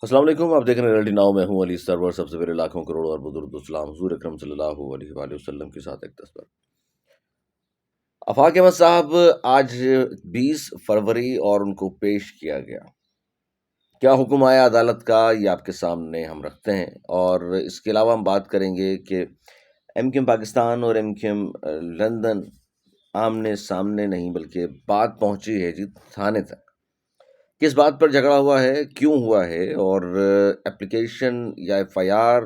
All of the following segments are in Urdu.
السلام علیکم، آپ دیکھ رہے ہیں ریئلٹی ناؤ. میں ہوں علی سرور. سب سے پہلے لاکھوں کروڑوں اربوں درود و سلام حضور اکرم صلی اللہ علیہ وآلہ وسلم کے ساتھ ایک تصویر. آفاق احمد صاحب آج 20 فروری اور ان کو پیش کیا گیا. کیا حکم آیا عدالت کا یہ آپ کے سامنے ہم رکھتے ہیں، اور اس کے علاوہ ہم بات کریں گے کہ ایم کیو ایم پاکستان اور ایم کیو ایم لندن آمنے سامنے نہیں بلکہ بات پہنچی ہے جی تھانے تک. کس بات پر جھگڑا ہوا ہے، کیوں ہوا ہے، اور اپلیکیشن یا ایف آئی آر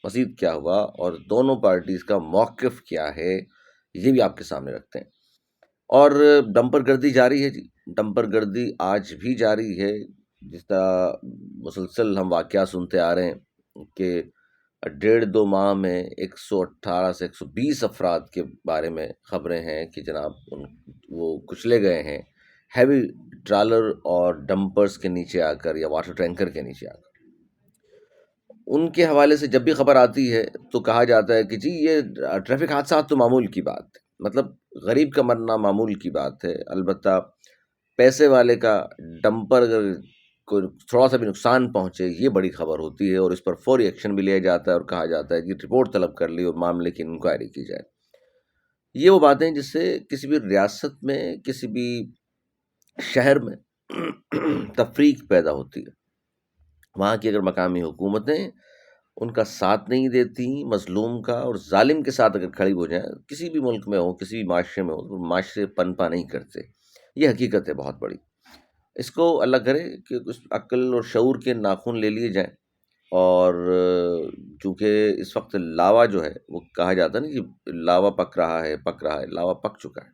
مزید کیا ہوا، اور دونوں پارٹیز کا موقف کیا ہے، یہ بھی آپ کے سامنے رکھتے ہیں. اور ڈمپر گردی جاری ہے جی. ڈمپر گردی آج بھی جاری ہے. جس طرح مسلسل ہم واقعات سنتے آ رہے ہیں کہ 1.5-2 ماہ میں 118 سے 120 افراد کے بارے میں خبریں ہیں کہ جناب وہ کچلے گئے ہیں ہیوی ٹرالر اور ڈمپرز کے نیچے آ کر یا واٹر ٹینکر کے نیچے آ کر. ان کے حوالے سے جب بھی خبر آتی ہے تو کہا جاتا ہے کہ جی یہ ٹریفک حادثات تو معمول کی بات ہے، مطلب غریب کا مرنا معمول کی بات ہے. البتہ پیسے والے کا ڈمپر اگر کوئی تھوڑا سا بھی نقصان پہنچے یہ بڑی خبر ہوتی ہے، اور اس پر فوری ایکشن بھی لیا جاتا ہے اور کہا جاتا ہے کہ رپورٹ طلب کر لی اور معاملے کی انکوائری کی جائے. یہ وہ باتیں جس سے کسی بھی ریاست میں، کسی بھی شہر میں تفریق پیدا ہوتی ہے. وہاں کی اگر مقامی حکومتیں ان کا ساتھ نہیں دیتی مظلوم کا، اور ظالم کے ساتھ اگر کھڑی ہو جائیں، کسی بھی ملک میں ہو، کسی بھی معاشرے میں ہو، تو معاشرے پنپا نہیں کرتے. یہ حقیقت ہے بہت بڑی. اس کو اللہ کرے کہ اس عقل اور شعور کے ناخن لے لیے جائیں. اور چونکہ اس وقت لاوا جو ہے وہ کہا جاتا ہے نا کہ لاوا پک رہا ہے، پک رہا ہے، لاوا پک چکا ہے.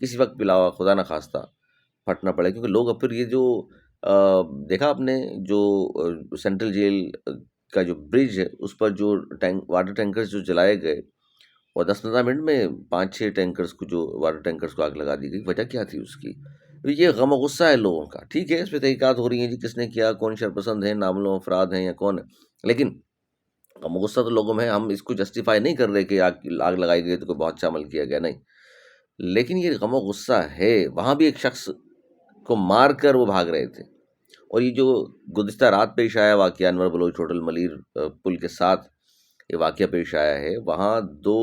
کسی وقت بھی لاوا خدا نہ خواستہ پھٹنا پڑے، کیونکہ لوگ اب پھر یہ جو دیکھا آپ نے جو سینٹرل جیل کا جو برج ہے اس پر جو واٹر ٹینکرز جو جلائے گئے، اور 10-15 منٹ میں 5-6 ٹینکرز کو، جو واٹر ٹینکرز کو آگ لگا دی گئی. وجہ کیا تھی اس کی؟ یہ غم و غصہ ہے لوگوں کا. ٹھیک ہے، اس پہ تحقیقات ہو رہی ہیں جی کس نے کیا، کون شرپسند ہیں، نامعلوم افراد ہیں یا کون ہے، لیکن غم و غصہ تو لوگوں میں ہے. ہم اس کو جسٹیفائی نہیں کر رہے کہ آگ لگائی گئی تو کوئی بہت اچھا عمل کیا گیا، نہیں. لیکن یہ غم و غصہ ہے. وہاں بھی ایک شخص کو مار کر وہ بھاگ رہے تھے. اور یہ جو گزشتہ رات پیش آیا واقعہ انور بلوچ ہوٹل ملیر پل کے ساتھ یہ واقعہ پیش آیا ہے، وہاں 2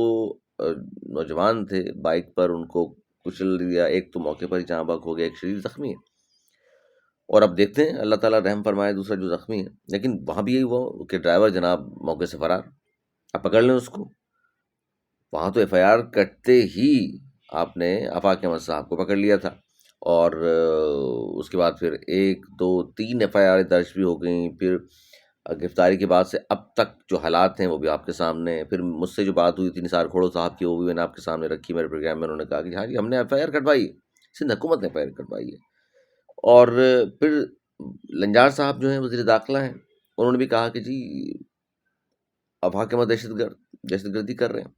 نوجوان تھے بائک پر، ان کو کچل دیا. ایک تو موقع پر ہی جہاں بحق ہو گیا، ایک شدید زخمی ہے. اور اب دیکھتے ہیں اللہ تعالیٰ رحم فرمائے دوسرا جو زخمی ہے. لیکن وہاں بھی یہی ہوا کہ ڈرائیور جناب موقع سے فرار. اب پکڑ لیں اس کو. وہاں تو ایف آئی آر کٹتے ہی آپ نے آفاق احمد صاحب کو پکڑ لیا تھا، اور اس کے بعد پھر 1 2 3 ایف آئی آر درج بھی ہو گئیں. پھر گرفتاری کے بعد سے اب تک جو حالات ہیں وہ بھی آپ کے سامنے ہیں. پھر مجھ سے جو بات ہوئی تھی نثار کھوڑو صاحب کی، وہ بھی میں نے آپ کے سامنے رکھی میرے پروگرام میں. انہوں نے کہا کہ ہاں جی ہم نے ایف آئی آر کٹوائی ہے، سندھ حکومت نے ایف آئی آر کٹوائی ہے. اور پھر لنجار صاحب جو ہیں وزیر داخلہ ہیں، انہوں نے بھی کہا کہ جی آفاق احمد دہشت گردی کر رہے ہیں.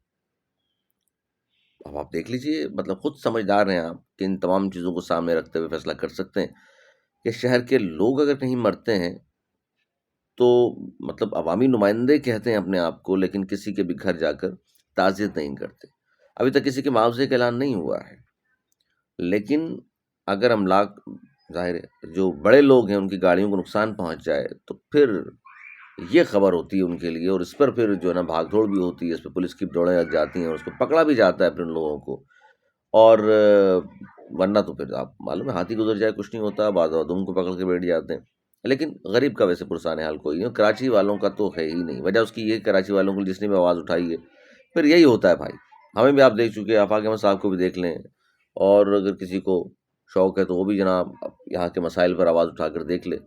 اب آپ دیکھ لیجئے، مطلب خود سمجھدار ہیں آپ کہ ان تمام چیزوں کو سامنے رکھتے ہوئے فیصلہ کر سکتے ہیں کہ شہر کے لوگ اگر کہیں مرتے ہیں تو مطلب عوامی نمائندے کہتے ہیں اپنے آپ کو، لیکن کسی کے بھی گھر جا کر تعزیت نہیں کرتے. ابھی تک کسی کے معاوضے کا اعلان نہیں ہوا ہے. لیکن اگر املاک، ظاہر ہے جو بڑے لوگ ہیں ان کی گاڑیوں کو نقصان پہنچ جائے تو پھر یہ خبر ہوتی ہے ان کے لیے، اور اس پر پھر جو ہے نا بھاگ دوڑ بھی ہوتی ہے، اس پہ پولیس کی دوڑیں لگ جاتی ہیں، اور اس کو پکڑا بھی جاتا ہے پھر ان لوگوں کو. اور ورنہ تو پھر آپ معلوم ہے ہاتھی گزر جائے کچھ نہیں ہوتا، بعض اوقات کو پکڑ کے بیٹھ جاتے ہیں. لیکن غریب کا ویسے پرسان حال کوئی نہیں. کراچی والوں کا تو ہے ہی نہیں. وجہ اس کی یہ کراچی والوں کو جس نے بھی آواز اٹھائی ہے پھر یہی ہوتا ہے بھائی. ہمیں بھی آپ دیکھ چکے، آفاق احمد صاحب کو بھی دیکھ لیں، اور اگر کسی کو شوق ہے تو وہ بھی جناب یہاں کے مسائل پر آواز اٹھا کر دیکھ لے،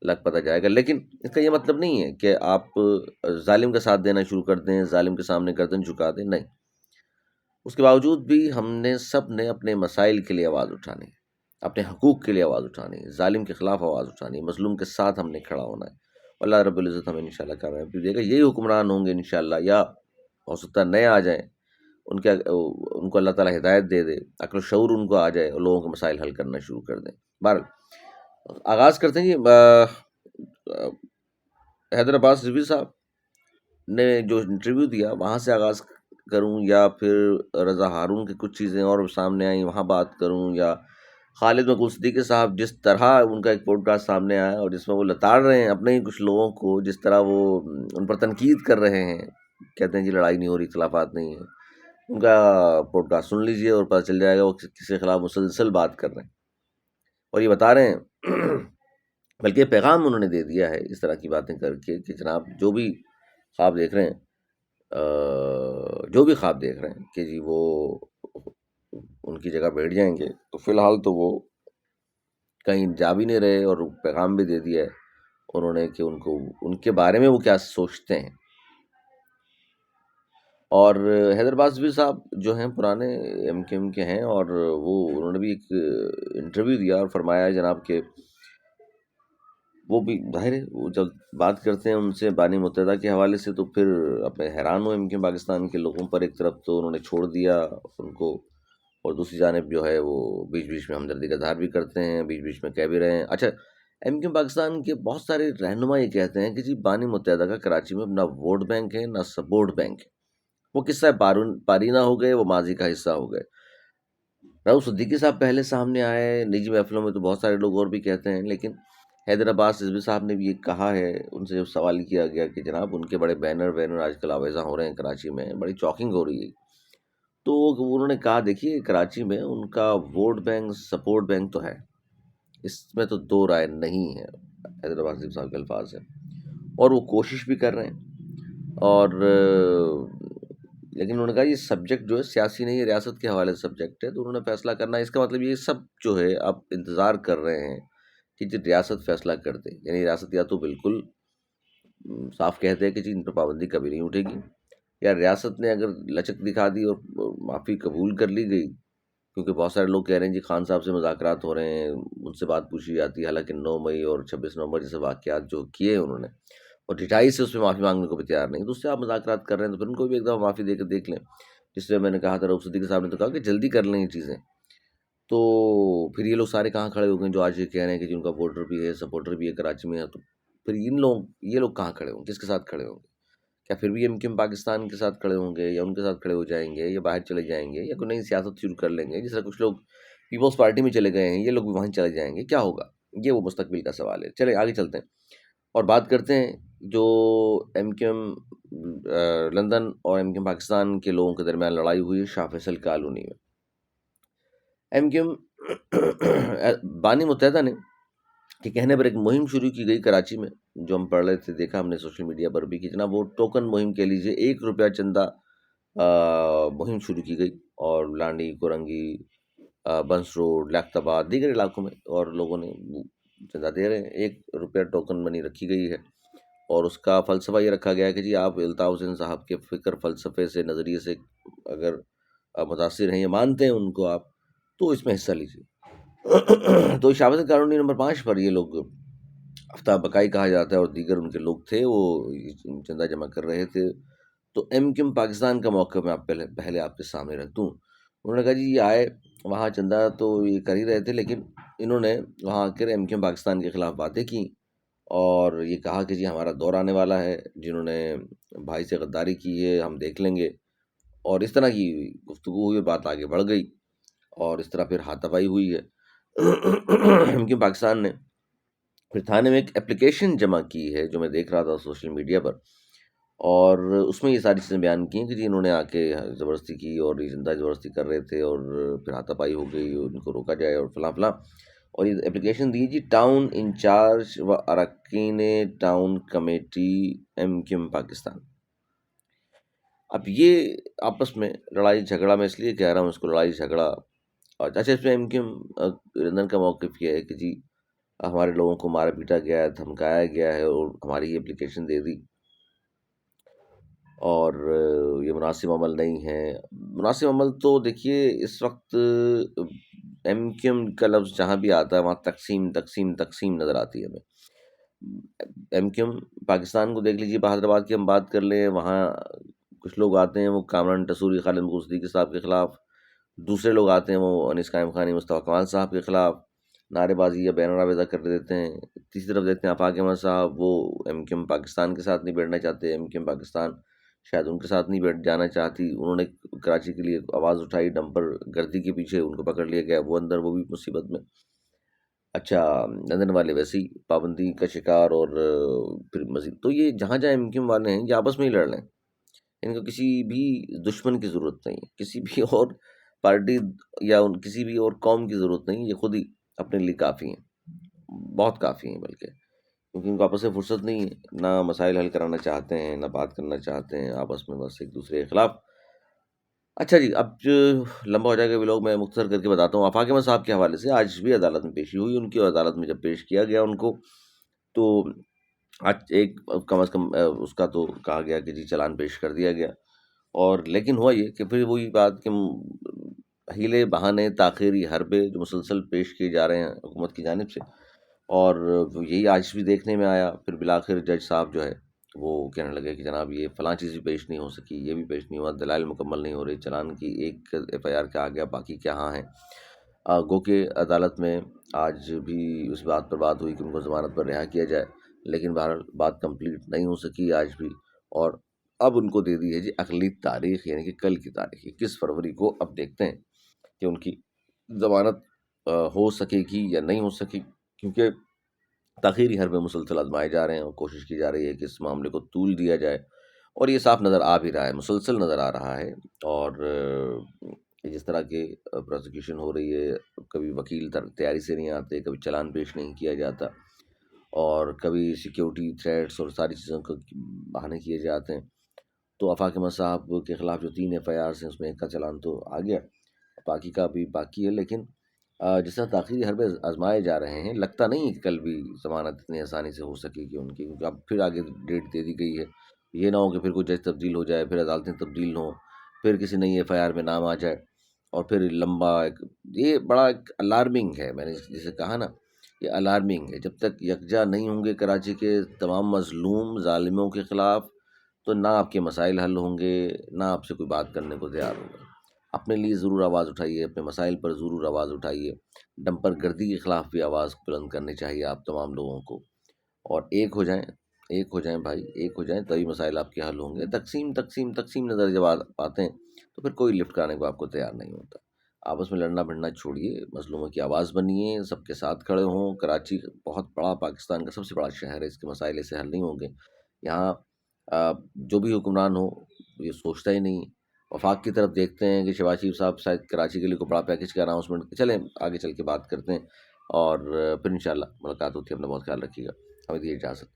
لگ پتہ جائے گا. لیکن اس کا یہ مطلب نہیں ہے کہ آپ ظالم کا ساتھ دینا شروع کر دیں، ظالم کے سامنے گردن جھکا دیں، نہیں. اس کے باوجود بھی ہم نے سب نے اپنے مسائل کے لیے آواز اٹھانی، اپنے حقوق کے لیے آواز اٹھانی، ظالم کے خلاف آواز اٹھانی، مظلوم کے ساتھ ہم نے کھڑا ہونا ہے. اللہ رب العزت ہمیں انشاءاللہ کامیابی دے گا. یہی حکمران ہوں گے انشاءاللہ، یا ہو سکتا ہے نئے آ جائیں، ان کو اللہ تعالیٰ ہدایت دے دے، عقل و شعور ان کو آ جائے، اور لوگوں کے مسائل حل کرنا شروع کر دیں. بہرحال آغاز کرتے ہیں جی. حیدر عباس رضوی صاحب نے جو انٹرویو دیا وہاں سے آغاز کروں، یا پھر رضا ہارون کی کچھ چیزیں اور سامنے آئیں وہاں بات کروں، یا خالد مقبول صدیقی صاحب جس طرح ان کا ایک پوڈ کاسٹ سامنے آیا اور جس میں وہ لتاڑ رہے ہیں اپنے ہی کچھ لوگوں کو، جس طرح وہ ان پر تنقید کر رہے ہیں، کہتے ہیں جی لڑائی نہیں ہو رہی، اختلافات نہیں ہیں، ان کا پوڈ کاسٹ سن لیجئے اور پتہ چل جائے گا وہ کس کے خلاف مسلسل بات کر رہے ہیں اور یہ بتا رہے ہیں بلکہ پیغام انہوں نے دے دیا ہے اس طرح کی باتیں کر کے کہ جناب جو بھی خواب دیکھ رہے ہیں، جو بھی خواب دیکھ رہے ہیں کہ جی وہ ان کی جگہ بیٹھ جائیں گے، تو فی الحال تو وہ کہیں جا بھی نہیں رہے، اور پیغام بھی دے دیا ہے انہوں نے کہ ان کو ان کے بارے میں وہ کیا سوچتے ہیں۔ اور حیدر بازوی صاحب جو ہیں پرانے ایم کیو ایم کے ہیں، اور وہ انہوں نے بھی ایک انٹرویو دیا اور فرمایا ہے جناب کہ وہ بھی ظاہر ہے وہ جب بات کرتے ہیں ان سے بانی متحدہ کے حوالے سے تو پھر اپنے حیران ہو ایم کیو پاکستان کے لوگوں پر، ایک طرف تو انہوں نے چھوڑ دیا ان کو، اور دوسری جانب جو ہے وہ بیچ بیچ میں ہمدردی کا اظہار بھی کرتے ہیں، بیچ بیچ میں کہہ بھی رہے ہیں۔ اچھا، ایم کیو پاکستان کے بہت سارے رہنما یہ کہتے ہیں کہ جی بانی متحدہ کا کراچی میں نہ ووٹ بینک ہے نہ سپورٹ بینک ہے، وہ قصہ پارینہ ہو گئے، وہ ماضی کا حصہ ہو گئے۔ راؤ صدیقی صاحب پہلے سامنے آئے نجی محفلوں میں، تو بہت سارے لوگ اور بھی کہتے ہیں، لیکن حیدر عباس رضوی صاحب نے بھی یہ کہا ہے، ان سے جب سوال کیا گیا کہ جناب ان کے بڑے بینر آج کل آویزاں ہو رہے ہیں کراچی میں، بڑی چاکنگ ہو رہی ہے، تو انہوں نے کہا دیکھیے کراچی میں ان کا ووٹ بینک سپورٹ بینک تو ہے، اس میں تو دو رائے نہیں ہے، حیدر عباس رضوی صاحب کے الفاظ ہیں، اور وہ کوشش بھی کر رہے ہیں، اور لیکن انہوں نے کہا یہ سبجیکٹ جو ہے سیاسی نہیں ہے، ریاست کے حوالے سے سبجیکٹ ہے، تو انہوں نے فیصلہ کرنا ہے۔ اس کا مطلب یہ سب جو ہے اب انتظار کر رہے ہیں کہ جی ریاست فیصلہ کر دے، یعنی ریاست یا تو بالکل صاف کہتے ہیں کہ جی ان پر پابندی کبھی نہیں اٹھے گی، یا ریاست نے اگر لچک دکھا دی اور معافی قبول کر لی گئی، کیونکہ بہت سارے لوگ کہہ رہے ہیں جی خان صاحب سے مذاکرات ہو رہے ہیں، ان سے بات پوچھی جاتی ہے، حالانکہ 9 مئی اور 26 نومبر جیسے واقعات جو کیے انہوں نے، اور ڈٹائی سے اس میں معافی مانگنے کو بھی تیار نہیں، تو اس سے آپ مذاکرات کر رہے ہیں تو پھر ان کو بھی ایک دفعہ معافی دے کے دیکھ لیں، جس سے میں نے کہا تھا رؤف صدیقی صاحب نے تو کہا کہ جلدی کر لیں یہ چیزیں، تو پھر یہ لوگ سارے کہاں کھڑے ہو گئے جو آج یہ کہہ رہے ہیں کہ جن کا ووٹر بھی ہے سپورٹر بھی ہے کراچی میں ہے، تو پھر یہ لوگ کہاں کھڑے ہوں گے، کس کے ساتھ کھڑے ہوں گے؟ کیا پھر بھی ایم کیو ایم پاکستان کے ساتھ کھڑے ہوں گے، یا ان کے ساتھ کھڑے ہو جائیں گے، یا باہر چلے جائیں گے، یا کوئی نئی سیاست شروع کر لیں گے، جس طرح کچھ لوگ پیپلز پارٹی میں چلے گئے ہیں، یہ لوگ بھی وہیں چلے جائیں گے، کیا ہوگا؟ یہ وہ مستقبل کا سوال ہے۔ چلے آگے چلتے ہیں اور بات کرتے ہیں جو ایم کیو ایم لندن اور ایم کیو ایم پاکستان کے لوگوں کے درمیان لڑائی ہوئی ہے شاہ فیصل کالونی میں۔ ایم کیو ایم بانی متحدہ نے کے کہنے پر ایک مہم شروع کی گئی کراچی میں، جو ہم پڑھ رہے تھے، دیکھا ہم نے سوشل میڈیا پر بھی کہ جناب وہ ٹوکن مہم کہہ لیجیے، 1 روپیہ چندہ مہم شروع کی گئی، اور لانڈی، کورنگی، بنس روڈ، لیاقت آباد، دیگر علاقوں میں، اور لوگوں نے چندہ دے رہے ہیں، 1 روپیہ ٹوکن منی رکھی گئی ہے، اور اس کا فلسفہ یہ رکھا گیا ہے کہ جی آپ الطاف حسین صاحب کے فکر فلسفے سے نظریے سے اگر متاثر ہیں یا مانتے ہیں ان کو آپ، تو اس میں حصہ لیجیے۔ تو شاہباز کالونی نمبر 5 پر یہ لوگ ہفتہ بکائی کہا جاتا ہے اور دیگر ان کے لوگ تھے، وہ چندہ جمع کر رہے تھے، تو ایم کیو ایم پاکستان کا موقع میں پہلے آپ کے سامنے رکھ دوں۔ انہوں نے کہا جی یہ آئے وہاں چندہ تو یہ کر ہی رہے تھے، لیکن انہوں نے وہاں آ کر ایم کیو ایم پاکستان کے خلاف باتیں کی، اور یہ کہا کہ جی ہمارا دور آنے والا ہے، جنہوں نے بھائی سے غداری کی ہے ہم دیکھ لیں گے، اور اس طرح کی گفتگو ہوئی، بات آگے بڑھ گئی، اور اس طرح پھر ہاتھ تباہی ہوئی ہے۔ ایم کیو ایم پاکستان نے پھر تھانے میں ایک اپلیکیشن جمع کی ہے، جو میں دیکھ رہا تھا سوشل میڈیا پر، اور اس میں یہ ساری چیزیں بیان کی ہیں کہ جی انہوں نے آ کے زبردستی کی، اور یہ زندہ زبردستی کر رہے تھے، اور پھر ہاتھا پائی ہو گئی، ان کو روکا جائے اور فلاں فلاں، اور یہ اپلیکیشن دی جی ٹاؤن انچارج و اراکین town committee M Q M Pakistan. اب یہ آپس میں لڑائی جھگڑا، میں اس لیے کہہ رہا ہوں اس کو لڑائی جھگڑا، اور اچھا اس میں ایم کیو ایم لندن کا موقف یہ ہے کہ جی ہمارے لوگوں کو مارا پیٹا گیا ہے، دھمکایا گیا ہے، اور ہماری یہ اپلیکیشن دے دی، اور یہ مناسب عمل نہیں ہے۔ مناسب عمل تو دیکھیے اس وقت ایم کیو ایم کا لفظ جہاں بھی آتا ہے وہاں تقسیم تقسیم تقسیم نظر آتی ہے ہمیں۔ ایم کیو ایم پاکستان کو دیکھ لیجیے، بہادر آباد کی ہم بات کر لیں، وہاں کچھ لوگ آتے ہیں وہ کامران ٹسوری، خالد مقبول صدیقی صاحب کے خلاف، دوسرے لوگ آتے ہیں وہ انیس قائم خانی، مصطفیٰ کمال صاحب کے خلاف نعرے بازی یا بینر آویزہ کر دیتے ہیں۔ تیسری طرف دیکھتے ہیں آفاق احمد صاحب، وہ ایم کیو ایم پاکستان کے ساتھ نہیں بیٹھنا چاہتے، ایم کیو ایم پاکستان شاید ان کے ساتھ نہیں بیٹھ جانا چاہتی، انہوں نے کراچی کے لیے آواز اٹھائی، ڈمپر گردی کے پیچھے ان کو پکڑ لیا گیا، وہ اندر، وہ بھی مصیبت میں۔ اچھا، لندن والے ویسے ہی پابندی کا شکار، اور پھر مزید تو یہ جہاں جہاں MQM والے ہیں یہ آپس میں ہی لڑ لیں، ان کو کسی بھی دشمن کی ضرورت نہیں ہے، کسی بھی اور پارٹی یا کسی بھی اور قوم کی ضرورت نہیں، یہ خود ہی اپنے لیے کافی ہیں، بہت کافی ہیں بلکہ، کیونکہ ان کو آپس سے فرصت نہیں ہے، نہ مسائل حل کرانا چاہتے ہیں، نہ بات کرنا چاہتے ہیں، آپس میں بس ایک دوسرے کے خلاف۔ اچھا جی، اب جو لمبا ہو جائے گا ولاگ، میں مختصر کر کے بتاتا ہوں۔ آفاق احمد صاحب کے حوالے سے آج بھی عدالت میں پیشی ہوئی، ان کی عدالت میں جب پیش کیا گیا ان کو، تو آج ایک کم از کم اس کا تو کہا گیا کہ جی چلان پیش کر دیا گیا، اور لیکن ہوا یہ کہ پھر وہی بات کہ ہیلے بہانے تاخیری حربے جو مسلسل پیش کیے جا رہے ہیں حکومت کی جانب سے، اور یہی آج بھی دیکھنے میں آیا۔ پھر بالآخر جج صاحب جو ہے وہ کہنے لگے کہ جناب یہ فلاں چیز بھی پیش نہیں ہو سکی، یہ بھی پیش نہیں ہوا، دلائل مکمل نہیں ہو رہی، چلان کی ایک FIR کا آ گیا، باقی کہاں ہیں۔ گو کہ عدالت میں آج بھی اس بات پر بات ہوئی کہ ان کو ضمانت پر رہا کیا جائے، لیکن بہرحال بات کمپلیٹ نہیں ہو سکی آج بھی، اور اب ان کو دے دی ہے جی اگلی تاریخ، یعنی کہ کل کی تاریخ 21 فروری کو۔ اب دیکھتے ہیں کہ ان کی ضمانت ہو سکے گی یا نہیں ہو سکے، کیونکہ تاخیری حربے مسلسل آزمائے جا رہے ہیں، اور کوشش کی جا رہی ہے کہ اس معاملے کو طول دیا جائے، اور یہ صاف نظر آ بھی رہا ہے، مسلسل نظر آ رہا ہے۔ اور جس طرح کے پروسیکیوشن ہو رہی ہے، کبھی وکیل تیاری سے نہیں آتے، کبھی چلان پیش نہیں کیا جاتا، اور کبھی سیکیورٹی تھریٹس اور ساری چیزوں کو بہانے کیے جاتے ہیں۔ تو آفاق احمد صاحب کے خلاف جو 3 FIRs ہیں اس میں ایک کا چلان تو آ گیا، باقی کا بھی باقی ہے، لیکن جس طرح تاخیری حربے آزمائے جا رہے ہیں، لگتا نہیں کہ کل بھی ضمانت اتنی آسانی سے ہو سکے گی ان کی، کیونکہ اب پھر آگے ڈیٹ دے دی گئی ہے۔ یہ نہ ہو کہ پھر کوئی جج تبدیل ہو جائے، پھر عدالتیں تبدیل ہوں، پھر کسی نئی FIR میں نام آ جائے، اور پھر لمبا یہ بڑا ایک الارمنگ ہے، میں نے جسے کہا نا، یہ الارمنگ ہے۔ جب تک یکجا نہیں ہوں گے کراچی کے تمام مظلوم ظالموں کے خلاف، تو نہ آپ کے مسائل حل ہوں گے، نہ آپ سے کوئی بات کرنے کو تیار ہوگا۔ اپنے لیے ضرور آواز اٹھائیے، اپنے مسائل پر ضرور آواز اٹھائیے، ڈمپر گردی کے خلاف بھی آواز بلند کرنی چاہیے آپ تمام لوگوں کو، اور ایک ہو جائیں، ایک ہو جائیں بھائی، ایک ہو جائیں، تبھی مسائل آپ کے حل ہوں گے۔ تقسیم تقسیم تقسیم نظر جب آتے ہیں تو پھر کوئی لفٹ کرنے کو آپ کو تیار نہیں ہوتا۔ آپس میں لڑنا بھڑنا چھوڑیے، مظلوموں کی آواز بنیے، سب کے ساتھ کھڑے ہوں۔ کراچی بہت بڑا، پاکستان کا سب سے بڑا شہر ہے، اس کے مسائل ایسے حل نہیں ہوں گے یہاں۔ جو بھی حکمران ہو یہ سوچتا ہی نہیں۔ وفاق کی طرف دیکھتے ہیں کہ شہباز شریف صاحب شاید کراچی کے لیے کوئی بڑا پیکج کا اناؤنسمنٹ، چلیں آگے چل کے بات کرتے ہیں، اور پھر انشاءاللہ ملاقات ہوتی ہے۔ اپنا بہت خیال رکھیے گا، ہمیں دیجیے اجازت۔